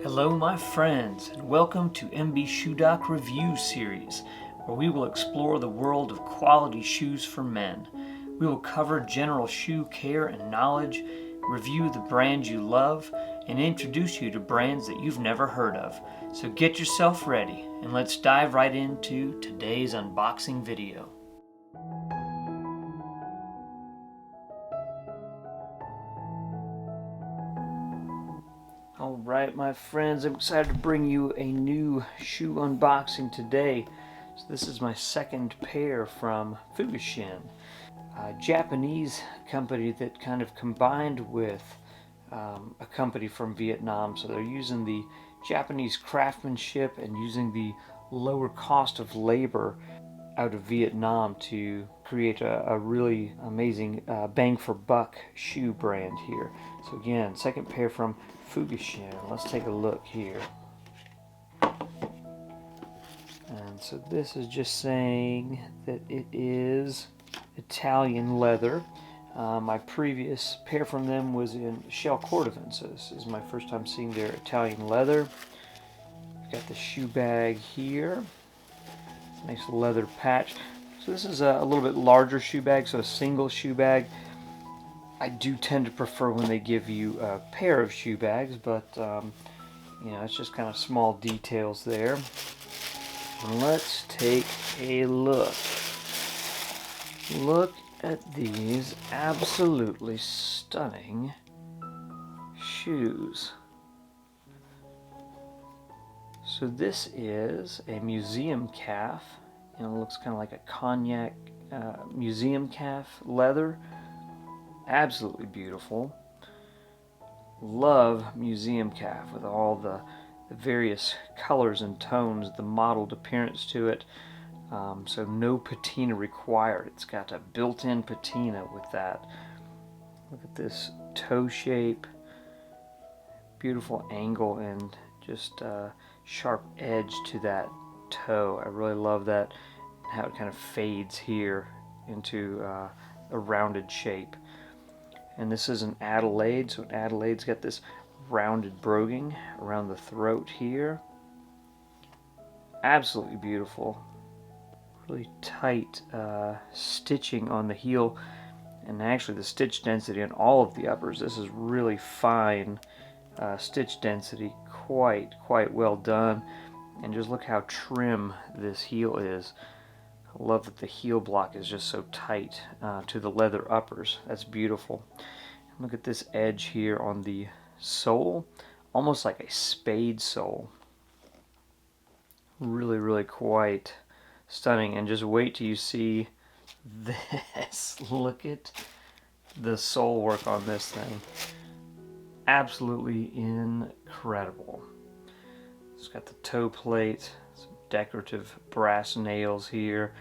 Hello my friends, and welcome to MB Shoe Doc Review Series, where we will explore the world of quality shoes for men. We will cover general shoe care and knowledge, review the brands you love, and introduce you to brands that you've never heard of. So get yourself ready, and let's dive right into today's unboxing video. Alright my friends, I'm excited to bring you a new shoe unboxing today. So this is my second pair from Fugashin, a Japanese company that kind of combined with a company from Vietnam. So they're using the Japanese craftsmanship and using the lower cost of labor out of Vietnam to create a really amazing bang for buck shoe brand here. So again, second pair from Fugashin. Let's take a look here. And so this is just saying that it is Italian leather. My previous pair from them was in Shell Cordovan, so this is my first time seeing their Italian leather. Got the shoe bag here. Nice leather patch. So this is a little bit larger shoe bag, so a single shoe bag. I do tend to prefer when they give you a pair of shoe bags, but you know, it's just kind of small details there. Let's take a look. Look at these absolutely stunning shoes. So this is a museum calf. You know, it looks kind of like a cognac museum calf leather. Absolutely beautiful. Love museum calf with all the various colors and tones, the mottled appearance to it. So no patina required. It's got a built-in patina with that. Look at this toe shape. Beautiful angle and just sharp edge to that toe. I really love that, how it kind of fades here into a rounded shape. And this is an Adelaide, so an Adelaide's got this rounded broguing around the throat here. Absolutely beautiful. Really tight stitching on the heel, and actually the stitch density on all of the uppers. This is really fine stitch density, quite well done. And just look how trim this heel is. I love that the heel block is just so tight to the leather uppers. That's beautiful. And look at this edge here on the sole, almost like a spade sole. Really quite stunning. And just wait till you see this. Look at the sole work on this thing. Absolutely incredible. It's got the toe plate, some decorative brass nails here.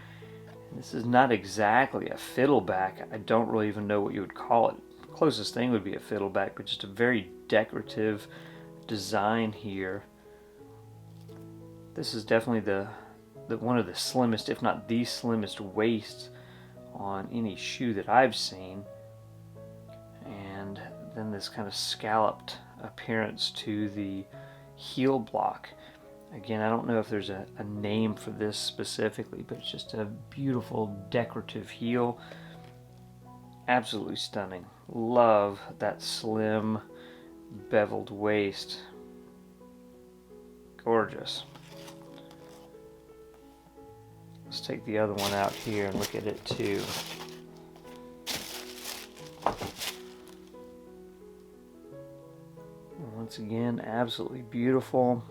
This is not exactly a fiddleback. I don't really even know what you would call it. The closest thing would be a fiddleback, but just a very decorative design here. This is definitely the one of the slimmest, if not the slimmest waist on any shoe that I've seen. And then this kind of scalloped appearance to the heel block. Again, I don't know if there's a name for this specifically, but it's just a beautiful decorative heel. Absolutely stunning. Love that slim beveled waist. Gorgeous. Let's take the other one out here and look at it too. Once again, absolutely beautiful.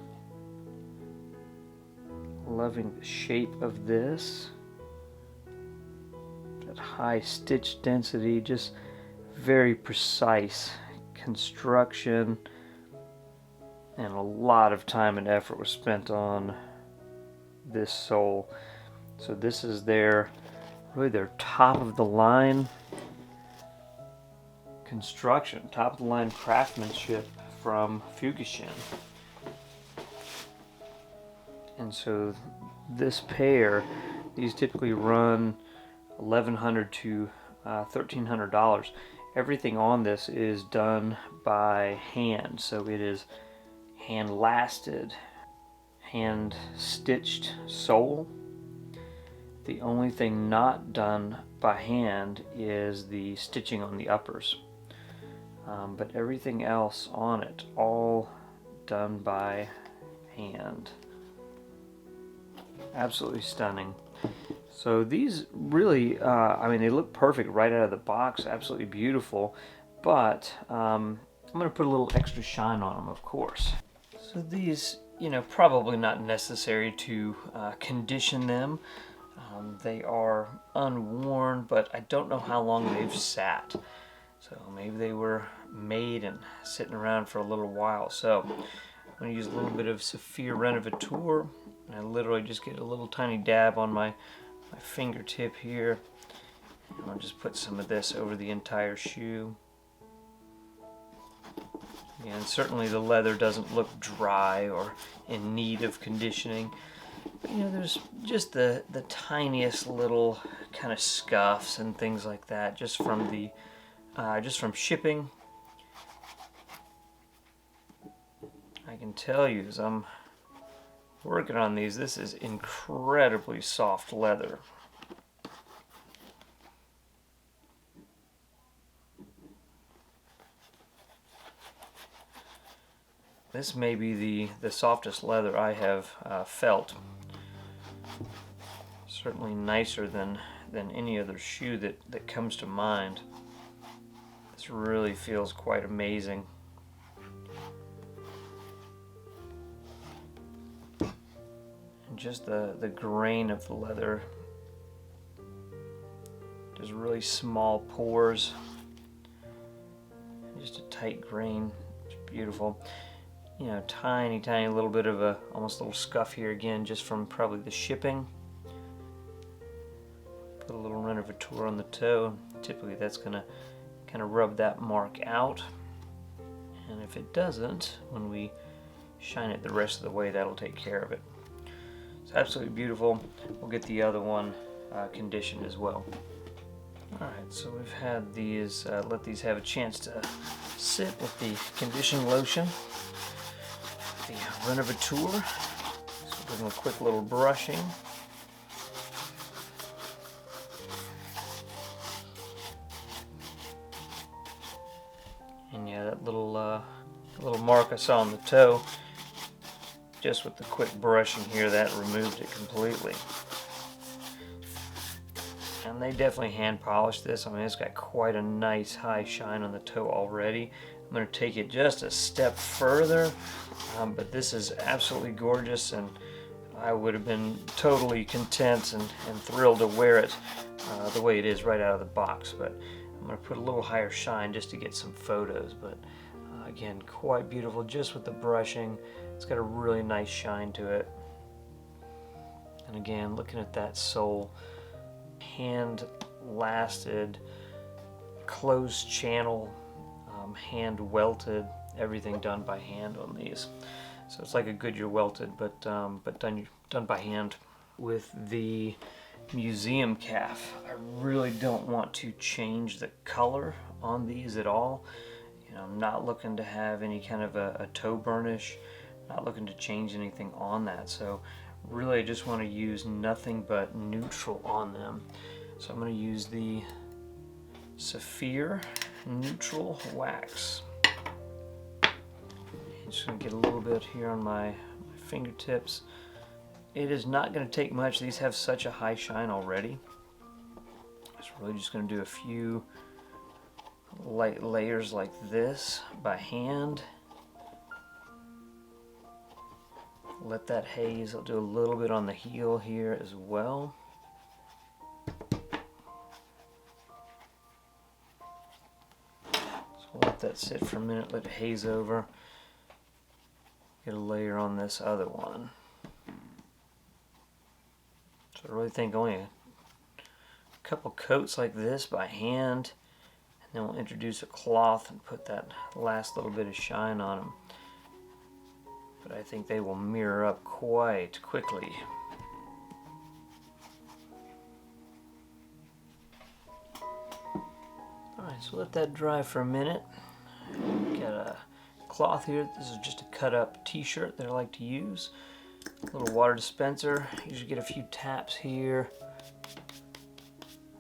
Loving the shape of this. That high stitch density, just very precise construction, and a lot of time and effort was spent on this sole. So this is really their top of the line construction, top of the line craftsmanship from Fugashin. And so this pair, these typically run $1,100 to $1,300. Everything on this is done by hand, so it is hand lasted, hand stitched sole. The only thing not done by hand is the stitching on the uppers, but everything else on it all done by hand. Absolutely stunning. So these really, I mean, they look perfect right out of the box, absolutely beautiful, but I'm going to put a little extra shine on them, of course. So these, probably not necessary to condition them. They are unworn, but I don't know how long they've sat. So maybe they were made and sitting around for a little while. So I'm going to use a little bit of Saphir Renovateur, and I literally just get a little tiny dab on my fingertip here. I'll just put some of this over the entire shoe. And certainly the leather doesn't look dry or in need of conditioning. But, there's just the tiniest little kind of scuffs and things like that just from the just from shipping. I can tell you, as I'm working on these, this is incredibly soft leather. This may be the softest leather I have felt. Certainly nicer than any other shoe that comes to mind. This really feels quite amazing. And just the grain of the leather. Just really small pores. Just a tight grain. It's beautiful. Tiny little bit of almost a little scuff here again, just from probably the shipping. Put a little Renovateur on the toe. Typically that's gonna kind of rub that mark out. And if it doesn't, when we shine it the rest of the way, that'll take care of it. It's absolutely beautiful. We'll get the other one conditioned as well. Alright, so we've had these, let these have a chance to sit with the conditioning lotion. The Renovateur. So give them a quick little brushing. And yeah, that little mark I saw on the toe, just with the quick brushing here, that removed it completely. And they definitely hand polished this. I mean, it's got quite a nice high shine on the toe already. I'm going to take it just a step further, but this is absolutely gorgeous, and I would have been totally content and thrilled to wear it the way it is right out of the box. But I'm going to put a little higher shine just to get some photos. But again, quite beautiful just with the brushing. It's got a really nice shine to it. And again, looking at that sole, hand lasted, closed channel, hand welted, everything done by hand on these. So it's like a Goodyear welted, but done by hand. With the museum calf, I really don't want to change the color on these at all. I'm not looking to have any kind of a toe burnish, not looking to change anything on that. So really I just want to use nothing but neutral on them. So I'm going to use the Saphir Neutral Wax. I'm just going to get a little bit here on my fingertips. It is not going to take much. These have such a high shine already. It's really just going to do a few light layers like this by hand. Let that haze. I'll do a little bit on the heel here as well. So let that sit for a minute, let it haze over. Get a layer on this other one. So I really think only a couple coats like this by hand, and then we'll introduce a cloth and put that last little bit of shine on them. But I think they will mirror up quite quickly. Alright, so let that dry for a minute. Get a cloth here. This is just a cut up t-shirt that I like to use. A little water dispenser. Usually get a few taps here.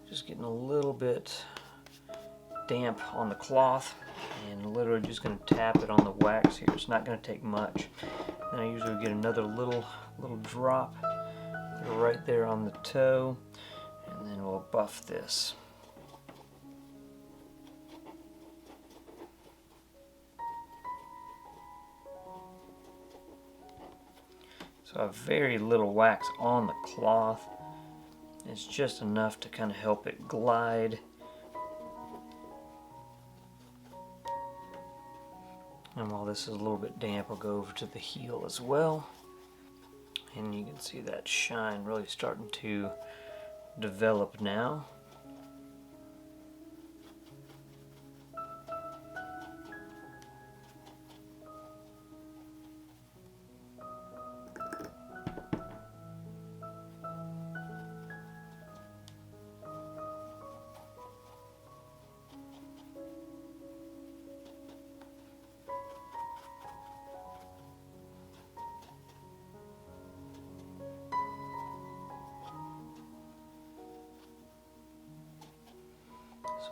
Just getting a little bit damp on the cloth, and literally just going to tap it on the wax here. It's not going to take much. Then I usually get another little drop right there on the toe, and then we'll buff this. So I have very little wax on the cloth. It's just enough to kind of help it glide. And while this is a little bit damp, I'll go over to the heel as well. And you can see that shine really starting to develop now.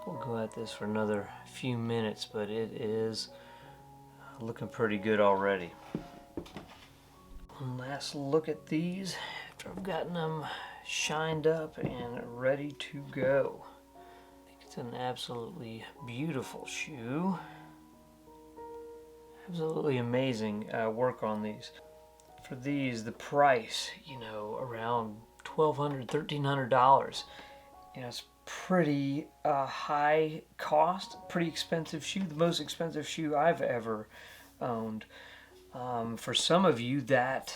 We'll go at this for another few minutes, but it is looking pretty good already. One last look at these after I've gotten them shined up and ready to go. I think it's an absolutely beautiful shoe. Absolutely amazing work on these. For these, the price, you know, around $1,200, $1,300. You know, it's pretty high cost, pretty expensive shoe, the most expensive shoe I've ever owned. For some of you, that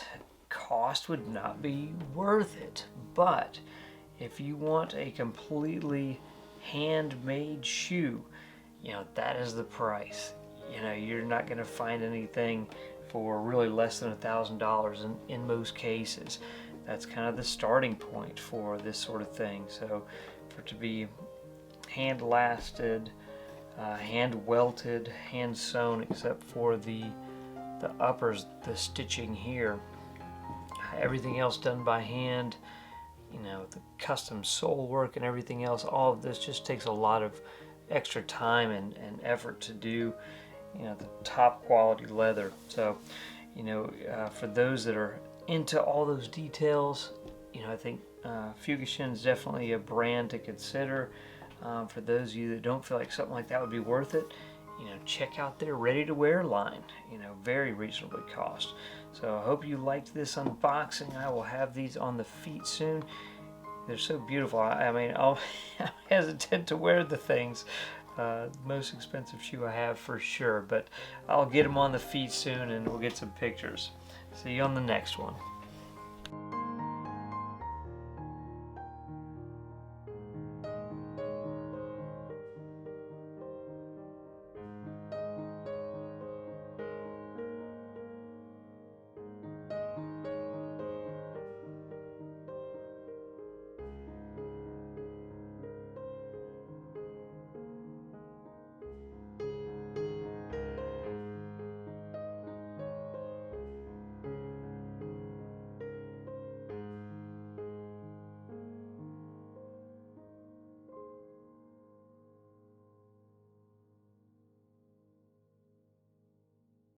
cost would not be worth it, but if you want a completely handmade shoe, you know, that is the price. You know, you're not going to find anything for really less than $1,000 in most cases. That's kind of the starting point for this sort of thing. So for it to be hand lasted, hand welted, hand sewn, except for the uppers, the stitching here, everything else done by hand, you know, the custom sole work and everything else, all of this just takes a lot of extra time and effort to do, you know, the top quality leather. So, you know, for those that are into all those details, you know, I think Fugashin is definitely a brand to consider. For those of you that don't feel like something like that would be worth it, you know, check out their ready-to-wear line. You know, very reasonably cost. So I hope you liked this unboxing. I will have these on the feet soon. They're so beautiful. I mean, I'm hesitant to wear the things. Most expensive shoe I have for sure, but I'll get them on the feet soon and we'll get some pictures. See you on the next one.